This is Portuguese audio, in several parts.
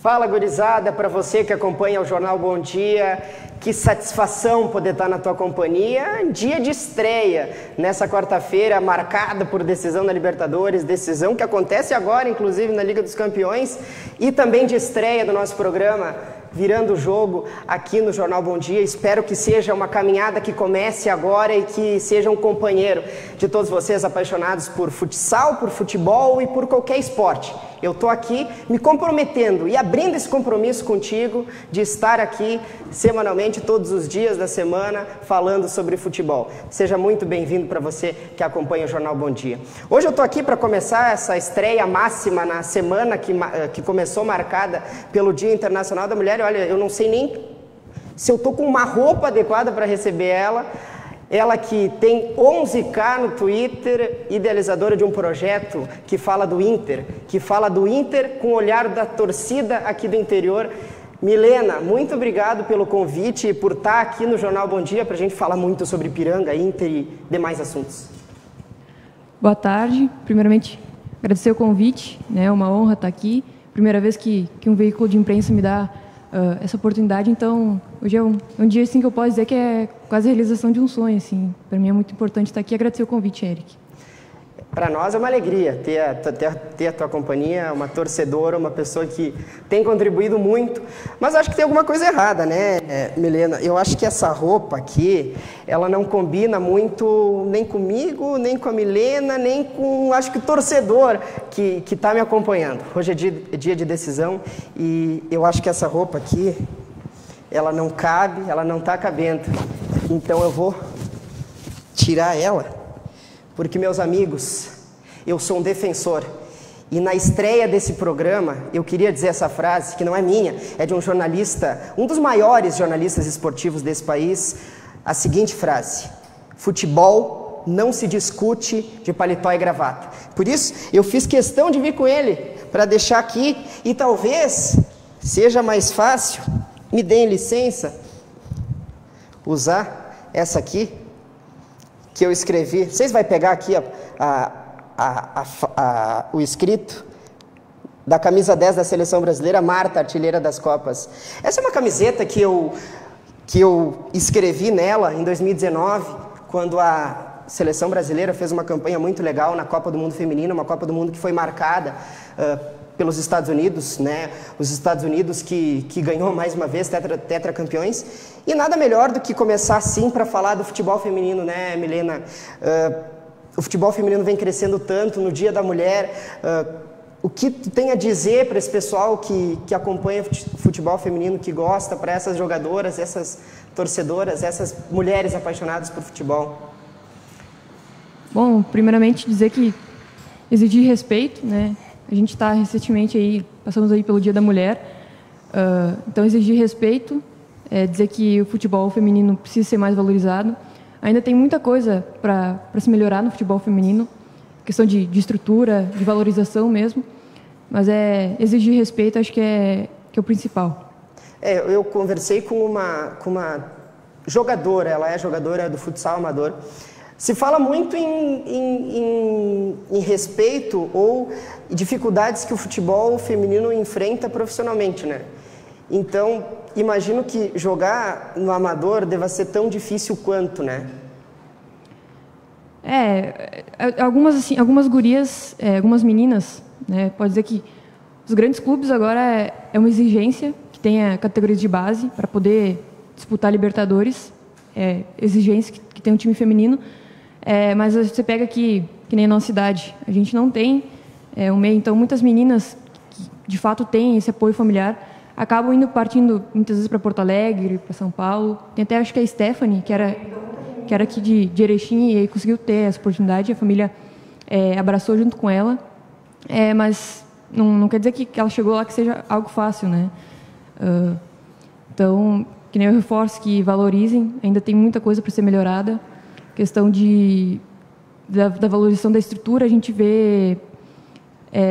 Fala, gurizada, para você que acompanha o Jornal Bom Dia, que satisfação poder estar na tua companhia. Dia de estreia, nessa quarta-feira, marcada por decisão da Libertadores, decisão que acontece agora, inclusive, na Liga dos Campeões, e também de estreia do nosso programa, Virando o Jogo, aqui no Jornal Bom Dia. Espero que seja uma caminhada que comece agora e que seja um companheiro de todos vocês apaixonados por futsal, por futebol e por qualquer esporte. Eu estou aqui me comprometendo e abrindo esse compromisso contigo de estar aqui semanalmente, todos os dias da semana, falando sobre futebol. Seja muito bem-vindo para você que acompanha o Jornal Bom Dia. Hoje eu estou aqui para começar essa estreia máxima na semana que começou marcada pelo Dia Internacional da Mulher. Olha, eu não sei nem se eu estou com uma roupa adequada para receber ela. Ela que tem 11K no Twitter, idealizadora de um projeto que fala do Inter com o olhar da torcida aqui do interior. Milena, muito obrigado pelo convite e por estar aqui no Jornal Bom Dia para a gente falar muito sobre Ipiranga, Inter e demais assuntos. Boa tarde. Primeiramente, agradecer o convite, né? É uma honra estar aqui. Primeira vez que um veículo de imprensa me dá essa oportunidade, então hoje é um dia assim que eu posso dizer que é quase a realização de um sonho, assim. Para mim é muito importante estar aqui e agradecer o convite, Eric. Para nós é uma alegria ter a tua companhia, uma torcedora, uma pessoa que tem contribuído muito, mas acho que tem alguma coisa errada, né, Milena? Eu acho que essa roupa aqui, ela não combina muito nem comigo, nem com a Milena, nem com, acho que o torcedor que está me acompanhando. Hoje é dia de decisão e eu acho que essa roupa aqui, ela não cabe, ela não está cabendo. Então eu vou tirar ela. Porque, meus amigos, eu sou um defensor. E na estreia desse programa, eu queria dizer essa frase, que não é minha, é de um jornalista, um dos maiores jornalistas esportivos desse país, a seguinte frase: futebol não se discute de paletó e gravata. Por isso, eu fiz questão de vir com ele, para deixar aqui, e talvez seja mais fácil, me deem licença, usar essa aqui, que eu escrevi. Vocês vão pegar aqui o escrito da camisa 10 da Seleção Brasileira, Marta, artilheira das Copas. Essa é uma camiseta que eu escrevi nela em 2019, quando a Seleção Brasileira fez uma campanha muito legal na Copa do Mundo Feminino, uma Copa do Mundo que foi marcada pelos Estados Unidos, né? Os Estados Unidos que ganhou mais uma vez, tetracampeões. E nada melhor do que começar assim para falar do futebol feminino, né, Milena? O futebol feminino vem crescendo tanto no Dia da Mulher. O que tu tem a dizer para esse pessoal que acompanha o futebol feminino, que gosta, para essas jogadoras, essas torcedoras, essas mulheres apaixonadas por futebol? Bom, primeiramente dizer que exigir respeito, né? A gente está recentemente aí, passamos aí pelo Dia da Mulher, então exigir respeito, dizer que o futebol feminino precisa ser mais valorizado. Ainda tem muita coisa para se melhorar no futebol feminino, questão de estrutura, de valorização mesmo, mas exigir respeito acho que é o principal. Eu conversei com uma jogadora, ela é jogadora do futsal amador. Se fala muito em respeito ou dificuldades que o futebol feminino enfrenta profissionalmente, né? Então, imagino que jogar no amador deva ser tão difícil quanto, né? Algumas gurias, algumas meninas, né? Pode dizer que os grandes clubes agora é uma exigência que tenha categorias de base para poder disputar Libertadores, exigência que tenha um time feminino. Mas você pega aqui, que nem a nossa cidade, a gente não tem um meio, então muitas meninas que de fato têm esse apoio familiar acabam partindo muitas vezes para Porto Alegre, para São Paulo. Tem até, acho que a Stephanie, que era aqui de Erechim e aí conseguiu ter essa oportunidade, a família abraçou junto com ela, mas não quer dizer que ela chegou lá que seja algo fácil, né? Então, que nem eu reforço, que valorizem, ainda tem muita coisa para ser melhorada. Questão da valorização da estrutura, a gente vê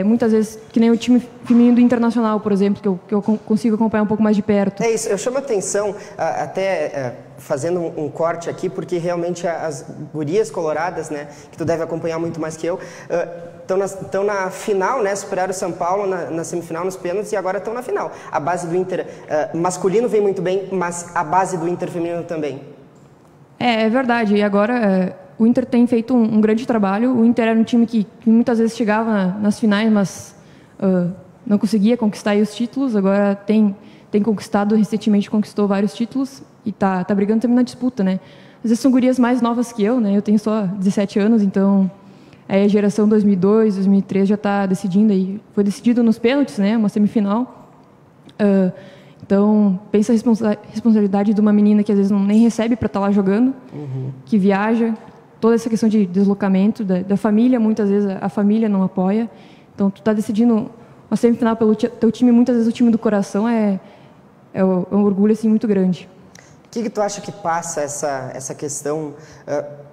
muitas vezes, que nem o time feminino do Internacional, por exemplo, que eu consigo acompanhar um pouco mais de perto. É isso, eu chamo a atenção, até fazendo um corte aqui, porque realmente as gurias coloradas, né, que tu deve acompanhar muito mais que eu, estão na final, né, superaram o São Paulo na semifinal, nos pênaltis, e agora estão na final. A base do Inter masculino vem muito bem, mas a base do Inter feminino também. É verdade, e agora o Inter tem feito um grande trabalho. O Inter era um time que muitas vezes chegava nas finais, mas não conseguia conquistar aí os títulos. Agora tem conquistado, recentemente conquistou vários títulos e tá brigando também na disputa, né? Às vezes são gurias mais novas que eu, né? Eu tenho só 17 anos, então a geração 2002, 2003 já está decidindo aí. Foi decidido nos pênaltis, né? Uma semifinal. Então, pensa a responsabilidade de uma menina que às vezes nem recebe para estar lá jogando, que viaja, toda essa questão de deslocamento, da família, muitas vezes a família não apoia. Então, tu está decidindo uma semifinal pelo teu time, muitas vezes o time do coração é um orgulho assim, muito grande. O que tu acha que passa essa questão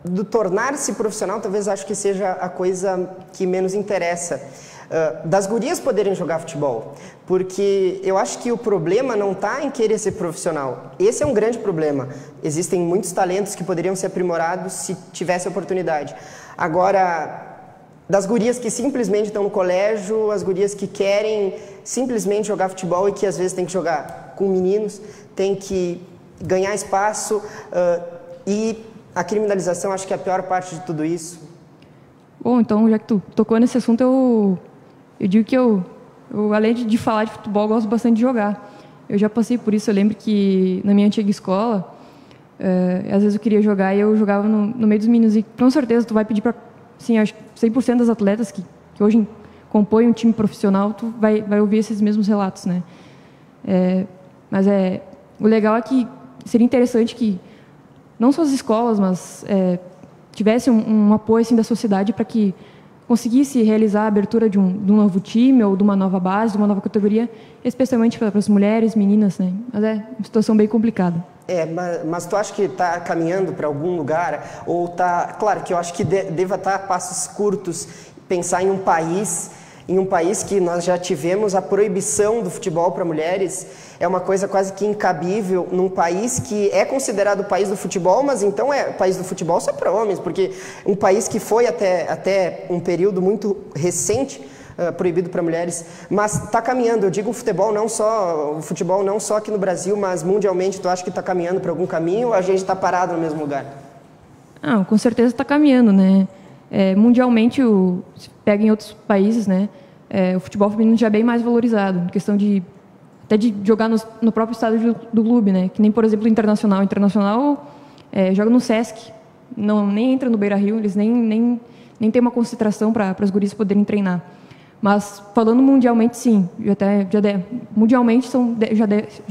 do tornar-se profissional? Talvez acho que seja a coisa que menos interessa. Das gurias poderem jogar futebol, porque eu acho que o problema não está em querer ser profissional. Esse é um grande problema. Existem muitos talentos que poderiam ser aprimorados se tivesse oportunidade. Agora, das gurias que simplesmente estão no colégio, as gurias que querem simplesmente jogar futebol e que às vezes tem que jogar com meninos, tem que ganhar espaço, e a criminalização acho que é a pior parte de tudo isso. Bom, então já que tu tocou nesse assunto, eu digo que eu além de falar de futebol, gosto bastante de jogar. Eu já passei por isso. Eu lembro que na minha antiga escola, às vezes eu queria jogar e eu jogava no meio dos meninos. E com certeza tu vai pedir para, assim, acho que 100% das atletas que hoje compõem um time profissional, tu vai ouvir esses mesmos relatos, né? Mas o legal é que seria interessante que não só as escolas, mas tivesse um apoio assim da sociedade para que conseguisse realizar a abertura de um novo time ou de uma nova base, de uma nova categoria, especialmente para as mulheres, meninas, né? Mas é uma situação bem complicada. Mas tu acha que está caminhando para algum lugar? Ou tá, claro que eu acho que deva estar a passos curtos, pensar em um país que nós já tivemos a proibição do futebol para mulheres. É uma coisa quase que incabível num país que é considerado o país do futebol, mas então é o país do futebol só para homens, porque um país que foi até um período muito recente proibido para mulheres, mas está caminhando. Eu digo o futebol não só aqui no Brasil, mas mundialmente. Tu acha que está caminhando para algum caminho ou a gente está parado no mesmo lugar? Com certeza está caminhando, né? Mundialmente, se pega em outros países, né? O futebol feminino já é bem mais valorizado, em questão até de jogar no próprio estádio do clube, né? Que nem, por exemplo, o Internacional. O Internacional joga no Sesc, nem entra no Beira-Rio, eles nem tem uma concentração para as gurias poderem treinar. Mas, falando mundialmente, sim. Mundialmente já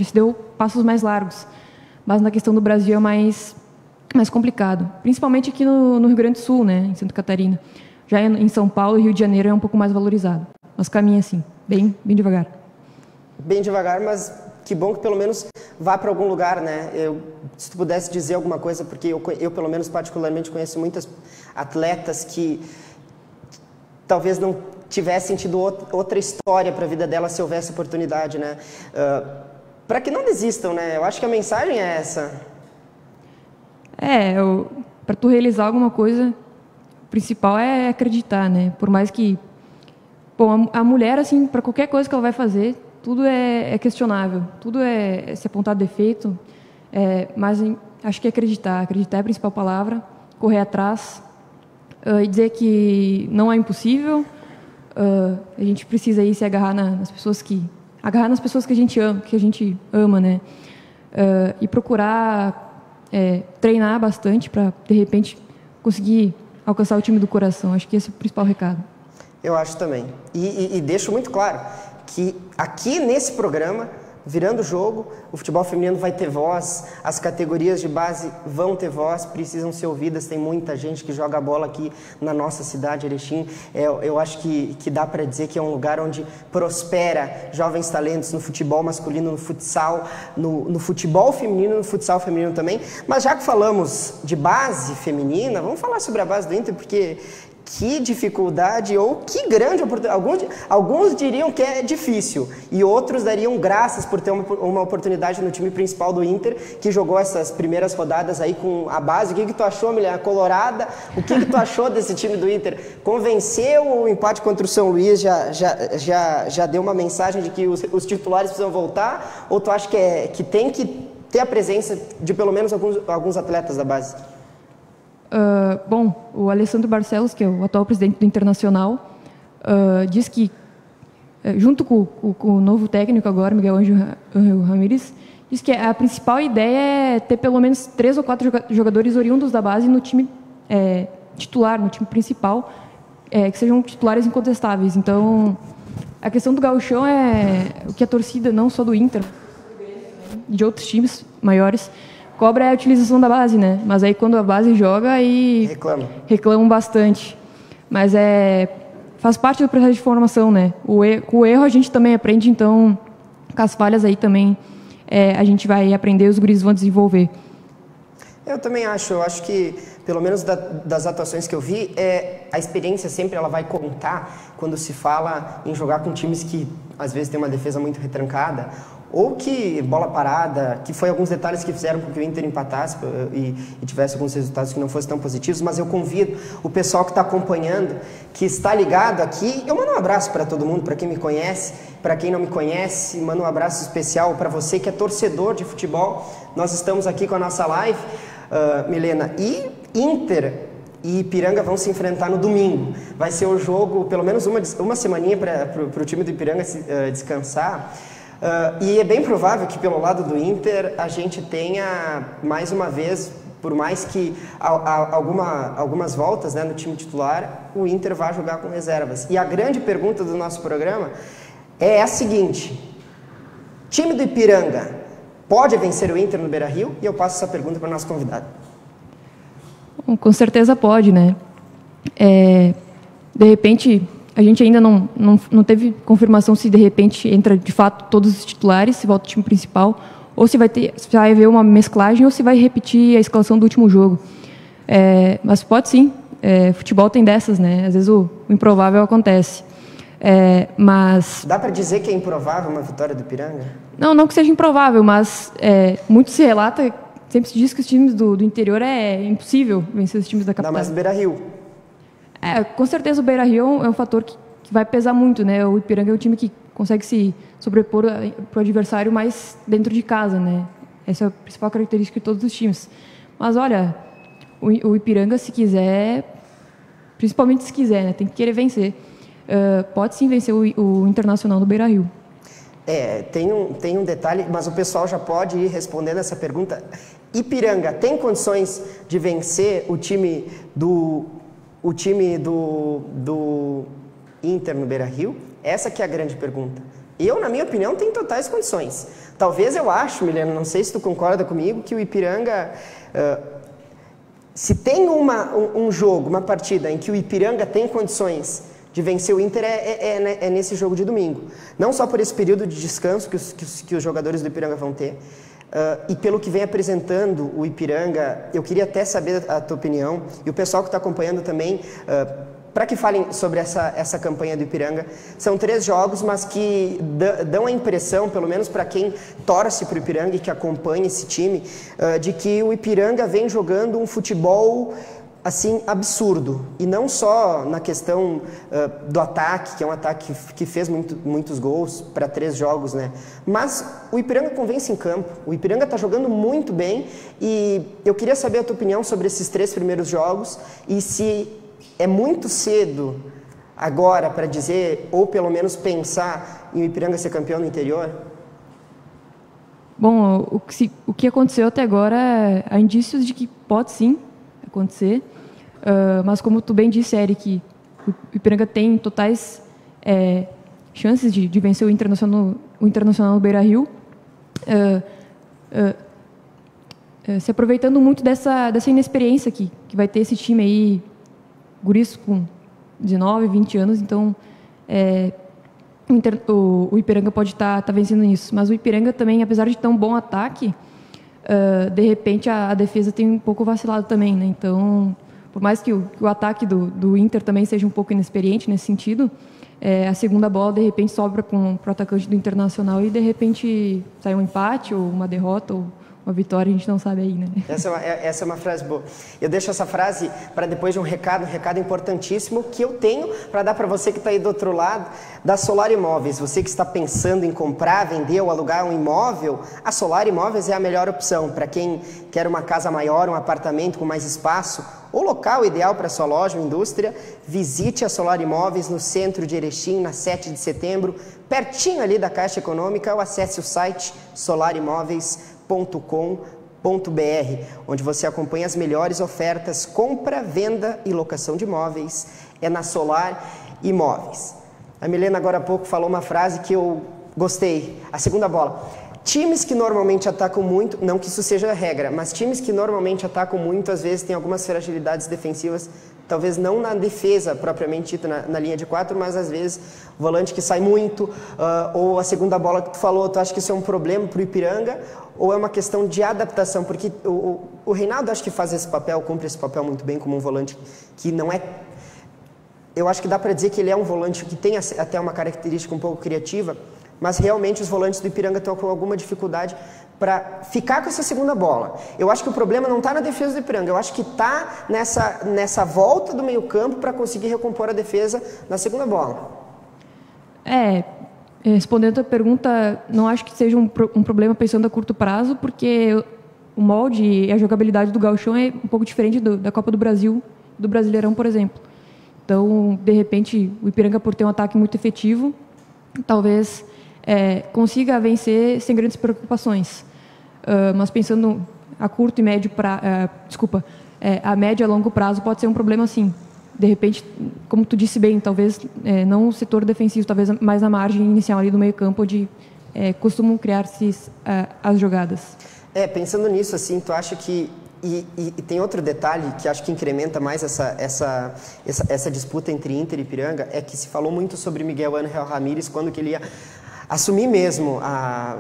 se deu passos mais largos. Mas na questão do Brasil é mais complicado. Principalmente aqui no Rio Grande do Sul, né? Em Santa Catarina. Já em São Paulo e Rio de Janeiro é um pouco mais valorizado. Mas caminha assim, bem devagar. Bem devagar, mas que bom que pelo menos vá para algum lugar, né? Se tu pudesse dizer alguma coisa, porque eu pelo menos particularmente conheço muitas atletas que talvez não tivessem tido outra história para a vida delas se houvesse oportunidade, né? Para que não desistam, né? Eu acho que a mensagem é essa. Para tu realizar alguma coisa, o principal é acreditar, né? Por mais que... Bom, a mulher, assim, para qualquer coisa que ela vai fazer, tudo é questionável, tudo é se apontar defeito, mas acho que acreditar é a principal palavra, correr atrás e dizer que não é impossível. A gente precisa aí se agarrar nas pessoas que a gente ama, né? E procurar treinar bastante para de repente conseguir alcançar o time do coração. Acho que esse é o principal recado. Eu acho também. E deixo muito claro que aqui nesse programa, virando o jogo, o futebol feminino vai ter voz, as categorias de base vão ter voz, precisam ser ouvidas. Tem muita gente que joga bola aqui na nossa cidade, Erechim. Eu acho que dá para dizer que é um lugar onde prospera jovens talentos no futebol masculino, no futsal, no futebol feminino, no futsal feminino também. Mas já que falamos de base feminina, vamos falar sobre a base do Inter, porque que dificuldade ou que grande oportunidade. Alguns diriam que é difícil e outros dariam graças por ter uma oportunidade no time principal do Inter, que jogou essas primeiras rodadas aí com a base. O que tu achou, Milena? Colorada, o que tu achou desse time do Inter? Convenceu ou o empate contra o São Luís já deu uma mensagem de que os titulares precisam voltar? Ou tu acha que tem que ter a presença de pelo menos alguns atletas da base? Bom, o Alessandro Barcelos, que é o atual presidente do Internacional, diz que, junto com o novo técnico agora, Miguel Ángel Ramírez, diz que a principal ideia é ter pelo menos 3 ou 4 jogadores oriundos da base no time titular, no time principal, que sejam titulares incontestáveis. Então, a questão do gauchão é o que a torcida, não só do Inter, de outros times maiores, cobra é a utilização da base, né? Mas aí quando a base joga, aí reclamam bastante. Mas faz parte do processo de formação, né? Com o erro a gente também aprende, então com as falhas aí também a gente vai aprender, os guris vão desenvolver. Eu também acho. Eu acho que, pelo menos das atuações que eu vi, a experiência sempre ela vai contar quando se fala em jogar com times que às vezes tem uma defesa muito retrancada, ou que bola parada, que foi alguns detalhes que fizeram com que o Inter empatasse e tivesse alguns resultados que não fossem tão positivos, mas eu convido o pessoal que está acompanhando, que está ligado aqui, eu mando um abraço para todo mundo, para quem me conhece, para quem não me conhece, mando um abraço especial para você que é torcedor de futebol. Nós estamos aqui com a nossa live, Milena, e Inter e Ipiranga vão se enfrentar no domingo. Vai ser o jogo, pelo menos uma semaninha para o time do Ipiranga descansar. E é bem provável que pelo lado do Inter a gente tenha mais uma vez, por mais que algumas voltas, né, no time titular, o Inter vai jogar com reservas. E a grande pergunta do nosso programa é a seguinte: time do Ipiranga pode vencer o Inter no Beira-Rio? E eu passo essa pergunta para o nosso convidado. Com certeza pode, né? De repente, a gente ainda não teve confirmação se de repente entra de fato todos os titulares, se volta o time principal, ou se vai haver uma mesclagem, ou se vai repetir a escalação do último jogo. Mas pode sim, futebol tem dessas, né? Às vezes o improvável acontece. Mas dá para dizer que é improvável uma vitória do Ipiranga? Não que seja improvável, mas muito se relata, sempre se diz que os times do interior é impossível vencer os times da capital. Não, mas no Beira-Rio. Com certeza o Beira-Rio é um fator que vai pesar muito, né? O Ipiranga é um time que consegue se sobrepor para o adversário mais dentro de casa, né? Essa é a principal característica de todos os times. Mas olha, o Ipiranga, se quiser, principalmente se quiser, né? Tem que querer vencer. Pode sim vencer o Internacional do Beira-Rio. Tem um detalhe, mas o pessoal já pode ir respondendo essa pergunta. Ipiranga tem condições de vencer o time do Inter no Beira-Rio? Essa que é a grande pergunta. Eu, na minha opinião, tenho totais condições. Talvez eu acho, Milena, não sei se tu concorda comigo, que o Ipiranga, se tem um jogo, uma partida em que o Ipiranga tem condições de vencer o Inter, é nesse jogo de domingo. Não só por esse período de descanso que os jogadores do Ipiranga vão ter, e pelo que vem apresentando o Ipiranga. Eu queria até saber a tua opinião, e o pessoal que está acompanhando também, para que falem sobre essa campanha do Ipiranga. São 3 jogos, mas que dão a impressão, pelo menos para quem torce para o Ipiranga e que acompanha esse time, de que o Ipiranga vem jogando um futebol assim absurdo, e não só na questão do ataque, que é um ataque que fez muitos gols para 3 jogos, né? Mas o Ipiranga convence em campo, o Ipiranga está jogando muito bem, e eu queria saber a tua opinião sobre esses 3 primeiros jogos, e se é muito cedo agora para dizer, ou pelo menos pensar em o Ipiranga ser campeão no interior. Bom, o que aconteceu até agora, há indícios de que pode sim acontecer, mas como tu bem disse, Eric, o Ipiranga tem totais chances de vencer o Internacional no Beira-Rio, se aproveitando muito dessa inexperiência que vai ter esse time aí, guris com 19, 20 anos, então o Ipiranga pode estar vencendo nisso, mas o Ipiranga também, apesar de ter um bom ataque, de repente a defesa tem um pouco vacilado também, né? Então por mais que o ataque do Inter também seja um pouco inexperiente nesse sentido, a segunda bola, de repente, sobra para o atacante do Internacional e, de repente, sai um empate ou uma derrota ou uma vitória, a gente não sabe aí, né? Essa é uma frase boa. Eu deixo essa frase para depois de um recado importantíssimo que eu tenho para dar para você que está aí do outro lado, da Solar Imóveis. Você que está pensando em comprar, vender ou alugar um imóvel, a Solar Imóveis é a melhor opção para quem quer uma casa maior, um apartamento com mais espaço, o local ideal para sua loja ou indústria. Visite a Solar Imóveis no centro de Erechim, na 7 de setembro, pertinho ali da Caixa Econômica, ou acesse o site solarimóveis.com.br, onde você acompanha as melhores ofertas, compra, venda e locação de imóveis. É na Solar Imóveis. A Milena agora há pouco falou uma frase que eu gostei. A segunda bola. Times que normalmente atacam muito, não que isso seja a regra, mas times que normalmente atacam muito, às vezes tem algumas fragilidades defensivas, talvez não na defesa propriamente dita, na linha de 4, mas às vezes o volante que sai muito, ou a segunda bola que tu falou, tu acha que isso é um problema para o Ipiranga, ou é uma questão de adaptação? Porque o Reinaldo acho que faz esse papel, cumpre esse papel muito bem como um volante que não é... Eu acho que dá para dizer que ele é um volante que tem até uma característica um pouco criativa, mas realmente os volantes do Ipiranga estão com alguma dificuldade para ficar com essa segunda bola. Eu acho que o problema não está na defesa do Ipiranga, eu acho que está nessa volta do meio campo para conseguir recompor a defesa na segunda bola. Respondendo a pergunta, não acho que seja um problema pensando a curto prazo, porque o molde e a jogabilidade do Gauchão é um pouco diferente da Copa do Brasil, do Brasileirão, por exemplo. Então, de repente, o Ipiranga, por ter um ataque muito efetivo, talvez consiga vencer sem grandes preocupações. Mas pensando a curto e médio a médio e a longo prazo pode ser um problema, sim. De repente, como tu disse bem, talvez não o setor defensivo, talvez mais na margem inicial ali do meio campo, onde costumam criar-se as jogadas. Pensando nisso, assim, tu acha que... E tem outro detalhe que acho que incrementa mais essa disputa entre Inter e Ipiranga, é que se falou muito sobre Miguel Ángel Ramírez quando que ele ia assumir mesmo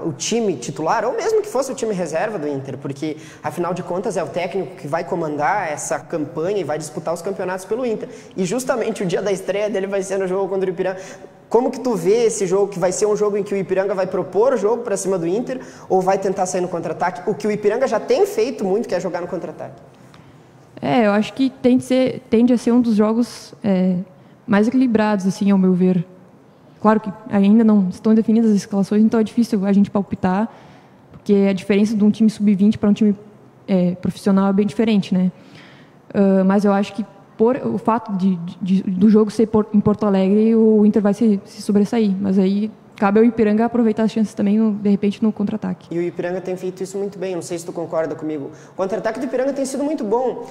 o time titular, ou mesmo que fosse o time reserva do Inter, porque, afinal de contas, é o técnico que vai comandar essa campanha e vai disputar os campeonatos pelo Inter. E justamente o dia da estreia dele vai ser no jogo contra o Ipiranga. Como que tu vê esse jogo, que vai ser um jogo em que o Ipiranga vai propor o jogo para cima do Inter, ou vai tentar sair no contra-ataque? O que o Ipiranga já tem feito muito, que é jogar no contra-ataque. Eu acho que tende a ser um dos jogos mais equilibrados, assim, ao meu ver. Claro que ainda não estão definidas as escalações, então é difícil a gente palpitar, porque a diferença de um time sub-20 para um time profissional é bem diferente, né? Mas eu acho que por o fato do jogo ser em Porto Alegre, o Inter vai se sobressair. Mas aí cabe ao Ipiranga aproveitar as chances também, de repente, no contra-ataque. E o Ipiranga tem feito isso muito bem, não sei se tu concorda comigo. O contra-ataque do Ipiranga tem sido muito bom.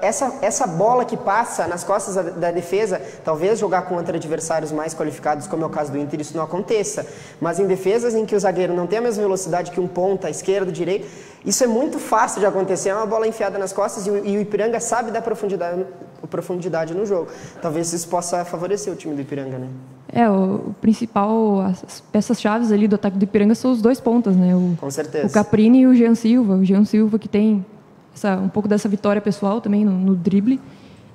Essa bola que passa nas costas da defesa, talvez jogar contra adversários mais qualificados, como é o caso do Inter, isso não aconteça. Mas em defesas em que o zagueiro não tem a mesma velocidade que um ponta, esquerdo, direito, isso é muito fácil de acontecer. É uma bola enfiada nas costas e o Ipiranga sabe dar profundidade no jogo. Talvez isso possa favorecer o time do Ipiranga, né? O principal, as peças-chave ali do ataque do Ipiranga são os dois pontas, né? Com certeza. O Caprini e o Jean Silva. O Jean Silva que tem um pouco dessa vitória pessoal também no drible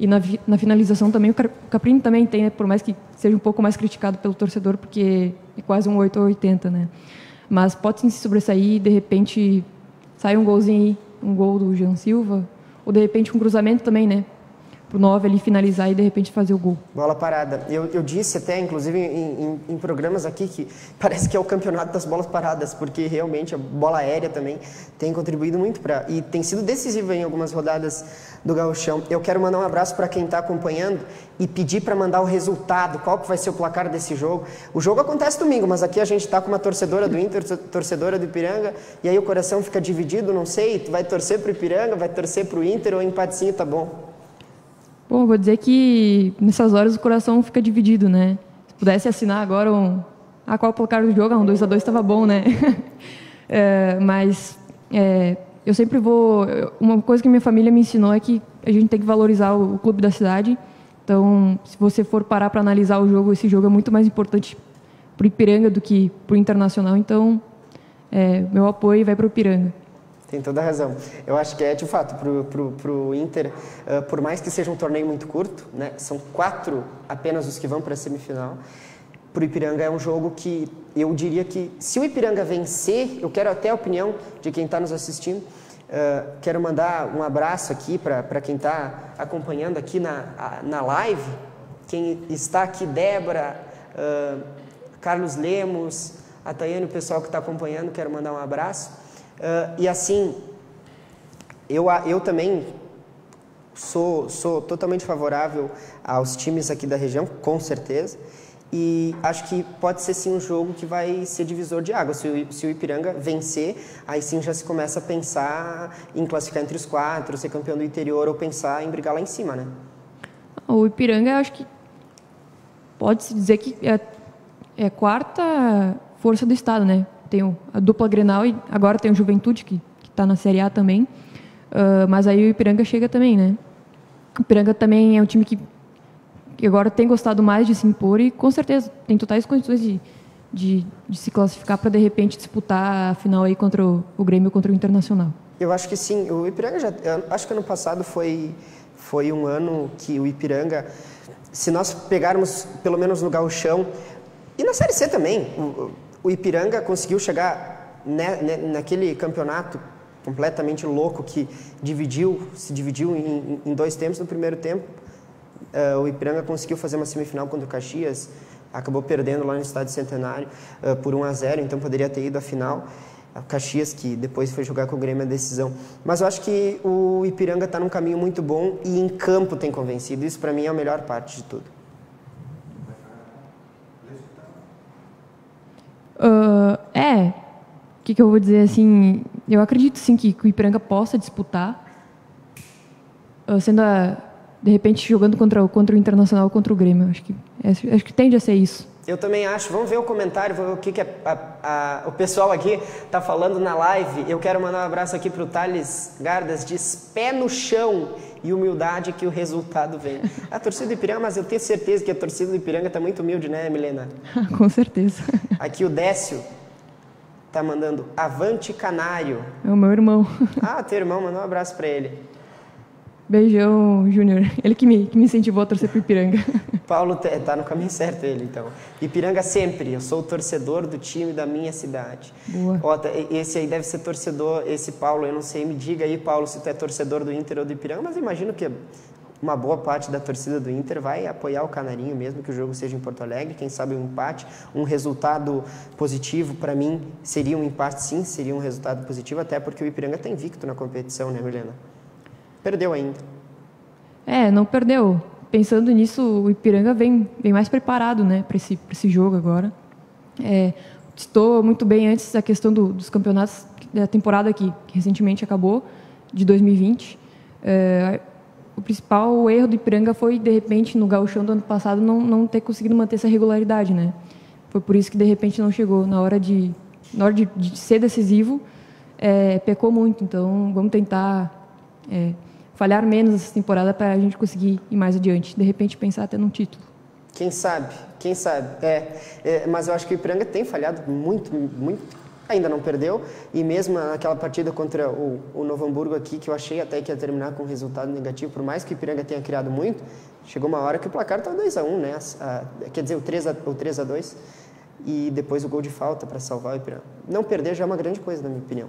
e na finalização também. O Caprini também tem, né? Por mais que seja um pouco mais criticado pelo torcedor, porque é quase um 8 ou 80, né? Mas pode sim se sobressair e de repente sai um golzinho aí, um gol do Jean Silva, ou de repente um cruzamento também, né? Pro 9 ali finalizar e de repente fazer o gol. Bola parada. Eu disse até, inclusive, em programas aqui, que parece que é o campeonato das bolas paradas, porque realmente a bola aérea também tem contribuído muito e tem sido decisiva em algumas rodadas do Gauchão. Eu quero mandar um abraço para quem está acompanhando e pedir para mandar o resultado, qual que vai ser o placar desse jogo. O jogo acontece domingo, mas aqui a gente está com uma torcedora do Inter, torcedora do Ipiranga, e aí o coração fica dividido, não sei, tu vai torcer para o Ipiranga, vai torcer para o Inter, ou empatezinho tá bom? Bom, vou dizer que nessas horas o coração fica dividido, né? Se pudesse assinar agora qual o placar do jogo? 2-2 estava bom, né? Mas eu sempre uma coisa que minha família me ensinou é que a gente tem que valorizar o clube da cidade. Então, se você for parar para analisar o jogo, esse jogo é muito mais importante para o Ipiranga do que para o Internacional. Então, meu apoio vai para o Ipiranga. Tem toda a razão. Eu acho que de fato, pro Inter, por mais que seja um torneio muito curto, né, são 4 apenas os que vão para a semifinal, pro Ipiranga é um jogo que eu diria que, se o Ipiranga vencer, eu quero até a opinião de quem está nos assistindo, quero mandar um abraço aqui para quem está acompanhando aqui na live, quem está aqui, Débora, Carlos Lemos, a Tayane, o pessoal que está acompanhando, quero mandar um abraço. E assim, eu também sou totalmente favorável aos times aqui da região, com certeza, e acho que pode ser sim um jogo que vai ser divisor de água. Se o Ipiranga vencer, aí sim já se começa a pensar em classificar entre os 4, ser campeão do interior ou pensar em brigar lá em cima, né? O Ipiranga, eu acho que pode-se dizer que é a 4ª força do estado, né? Tem a dupla Grenal e agora tem o Juventude, que está na Série A também. Mas aí o Ipiranga chega também, né? O Ipiranga também é um time que agora tem gostado mais de se impor e, com certeza, tem totais condições de se classificar para, de repente, disputar a final aí contra o Grêmio, contra o Internacional. Eu acho que sim. O Ipiranga acho que ano passado foi um ano que o Ipiranga, se nós pegarmos pelo menos no Gauchão, e na Série C também, o Ipiranga conseguiu chegar naquele campeonato completamente louco que se dividiu em 2 tempos. No primeiro tempo, o Ipiranga conseguiu fazer uma semifinal contra o Caxias, acabou perdendo lá no Estádio Centenário por 1-0, então poderia ter ido à final. O Caxias, que depois foi jogar com o Grêmio a decisão. Mas eu acho que o Ipiranga está num caminho muito bom e em campo tem convencido. Isso para mim é a melhor parte de tudo. O que eu vou dizer assim? Eu acredito sim que o Ipiranga possa disputar, de repente jogando contra o Internacional, contra o Grêmio. Acho que tende a ser isso. Eu também acho. Vamos ver o comentário, vamos ver o que o pessoal aqui está falando na live. Eu quero mandar um abraço aqui para o Thales Gardas, diz pé no chão e humildade que o resultado vem. A torcida do Ipiranga, mas eu tenho certeza que a torcida do Ipiranga está muito humilde, né, Milena? Com certeza. Aqui o Décio está mandando avante canário. É o meu irmão. Teu irmão, manda um abraço para ele. Beijão, Júnior. Ele que me incentivou a torcer pro Ipiranga. Paulo tá no caminho certo, ele, então. Ipiranga sempre. Eu sou o torcedor do time da minha cidade. Boa. Esse aí deve ser torcedor, esse Paulo, eu não sei. Me diga aí, Paulo, se tu é torcedor do Inter ou do Ipiranga, mas eu imagino que uma boa parte da torcida do Inter vai apoiar o Canarinho, mesmo que o jogo seja em Porto Alegre. Quem sabe um empate, um resultado positivo, para mim, seria um empate sim, seria um resultado positivo, até porque o Ipiranga está invicto na competição, né, Milena? Perdeu ainda. Não perdeu. Pensando nisso, o Ipiranga vem mais preparado, né, para esse jogo agora. Estou muito bem antes da questão dos campeonatos da temporada que recentemente acabou, de 2020. O principal erro do Ipiranga foi, de repente, no gauchão do ano passado, não ter conseguido manter essa regularidade, né? Foi por isso que, de repente, não chegou. Na hora de ser decisivo, pecou muito. Então, vamos tentar falhar menos essa temporada para a gente conseguir ir mais adiante. De repente, pensar até num título. Quem sabe? Mas eu acho que o Ipiranga tem falhado muito, ainda não perdeu, e mesmo naquela partida contra o Novo Hamburgo aqui, que eu achei até que ia terminar com um resultado negativo, por mais que o Ipiranga tenha criado muito, chegou uma hora que o placar estava 2-1, né? Quer dizer, o 3-2, e depois o gol de falta para salvar o Ipiranga. Não perder já é uma grande coisa, na minha opinião.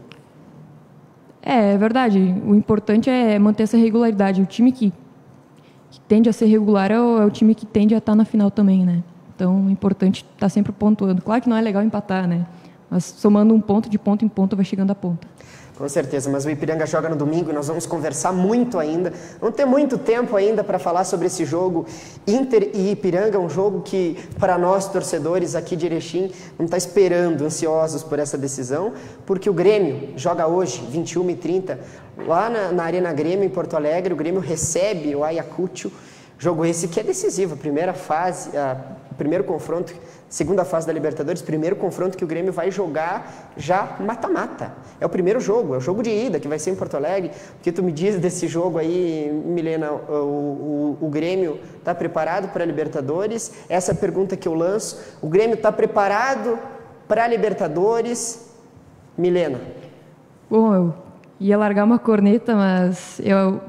É verdade. O importante é manter essa regularidade. O time que tende a ser regular é o time que tende a estar na final também, né? Então, o importante é estar sempre pontuando. Claro que não é legal empatar, né? Mas somando um ponto, de ponto em ponto, vai chegando a ponta. Com certeza, mas o Ipiranga joga no domingo e nós vamos conversar muito ainda. Vamos ter muito tempo ainda para falar sobre esse jogo. Inter e Ipiranga, um jogo que, para nós, torcedores aqui de Erechim, vamos estar esperando, ansiosos por essa decisão, porque o Grêmio joga hoje, 21h30, lá na Arena Grêmio, em Porto Alegre. O Grêmio recebe o Ayacucho. Jogo esse que é decisivo, primeira fase, primeiro confronto, segunda fase da Libertadores, primeiro confronto que o Grêmio vai jogar já mata-mata. É o primeiro jogo, é o jogo de ida, que vai ser em Porto Alegre. O que tu me diz desse jogo aí, Milena? O Grêmio está preparado para a Libertadores? Essa é a pergunta que eu lanço. O Grêmio está preparado para a Libertadores? Milena? Bom, ia largar uma corneta, mas eu,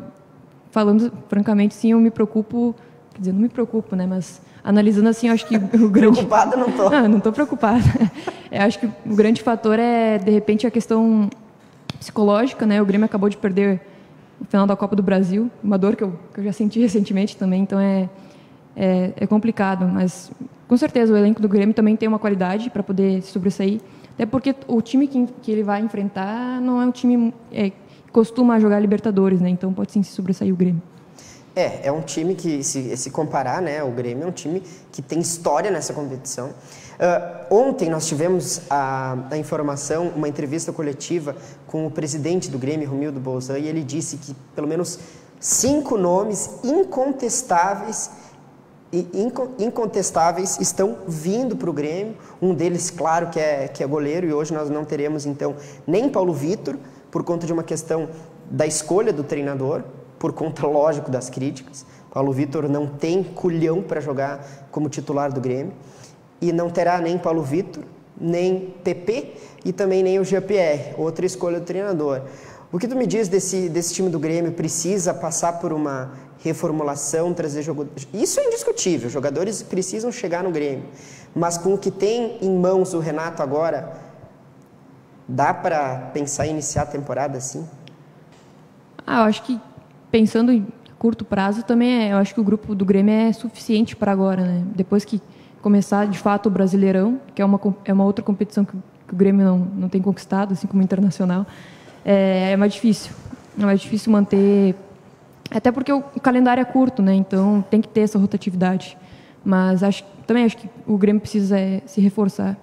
falando francamente, sim, eu me preocupo, quer dizer, não me preocupo, né, mas analisando assim, eu acho que o grande... Preocupada não tô. Não tô preocupada. Eu acho que o grande fator é, de repente, a questão psicológica, né, o Grêmio acabou de perder o final da Copa do Brasil, uma dor que eu já senti recentemente também, então é complicado, mas com certeza o elenco do Grêmio também tem uma qualidade para poder se sobressair, até porque o time que ele vai enfrentar não é um time que costuma jogar Libertadores, né? Então pode sim se sobressair o Grêmio. É um time que, se comparar, né, o Grêmio é um time que tem história nessa competição. Ontem nós tivemos a informação, uma entrevista coletiva com o presidente do Grêmio, Romildo Bolzan, e ele disse que pelo menos 5 nomes incontestáveis estão vindo para o Grêmio. Um deles, claro, que é goleiro, e hoje nós não teremos, então, nem Paulo Vitor, por conta de uma questão da escolha do treinador, por conta, lógico, das críticas. Paulo Vitor não tem culhão para jogar como titular do Grêmio, e não terá nem Paulo Vitor, nem PP, e também nem o Jean-Pierre, outra escolha do treinador. O que tu me diz desse time do Grêmio? Precisa passar por uma reformulação, trazer jogadores? Isso é indiscutível, jogadores precisam chegar no Grêmio, mas com o que tem em mãos o Renato agora, dá para pensar em iniciar a temporada assim? Eu acho que, pensando em curto prazo, também eu acho que o grupo do Grêmio é suficiente para agora, né? Depois que começar, de fato, o Brasileirão, que é uma outra competição que o Grêmio não tem conquistado, assim como o Internacional, é mais difícil. É mais difícil manter... Até porque o calendário é curto, né? Então tem que ter essa rotatividade. Mas também acho que o Grêmio precisa se reforçar.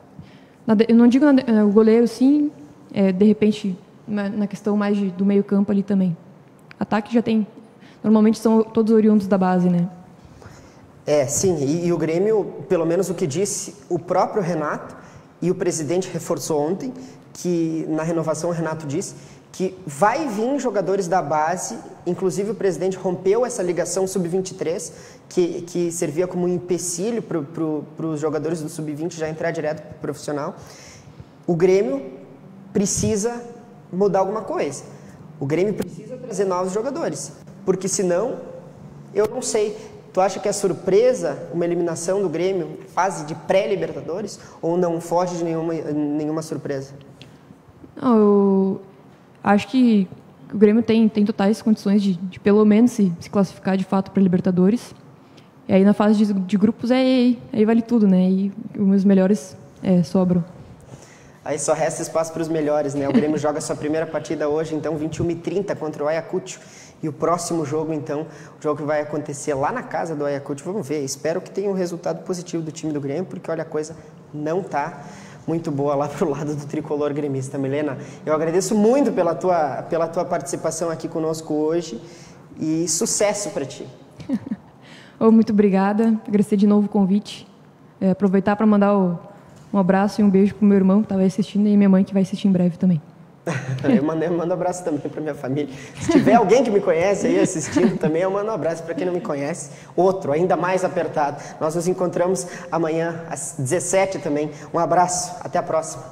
Eu não digo o goleiro, sim, de repente, na questão mais do meio campo ali também. Ataque já tem... Normalmente são todos oriundos da base, né? Sim. E o Grêmio, pelo menos o que disse o próprio Renato, e o presidente reforçou ontem, que na renovação o Renato disse que vai vir jogadores da base, inclusive o presidente rompeu essa ligação sub-23, que servia como um empecilho para os jogadores do sub-20 já entrar direto para o profissional. O Grêmio precisa mudar alguma coisa. O Grêmio precisa trazer novos jogadores, porque senão, eu não sei, tu acha que é surpresa uma eliminação do Grêmio, fase de pré-Libertadores, ou não foge de nenhuma surpresa? Não, eu acho que o Grêmio tem totais condições de pelo menos se classificar de fato para a Libertadores. E aí na fase de grupos aí vale tudo, né? E os melhores sobram. Aí só resta espaço para os melhores, né? O Grêmio joga sua primeira partida hoje, então 21h30 contra o Ayacucho. E o próximo jogo, então, o jogo que vai acontecer lá na casa do Ayacucho, vamos ver. Espero que tenha um resultado positivo do time do Grêmio, porque olha, a coisa não tá muito boa lá pro lado do tricolor gremista. Milena, eu agradeço muito pela tua participação aqui conosco hoje e sucesso para ti. Muito obrigada, agradecer de novo o convite, aproveitar para mandar um abraço e um beijo pro meu irmão que estava assistindo e minha mãe que vai assistir em breve também. Eu mando um abraço também para minha família. Se tiver alguém que me conhece aí assistindo também, eu mando um abraço para quem não me conhece. Outro, ainda mais apertado. Nós nos encontramos amanhã às 17h também. Um abraço, até a próxima.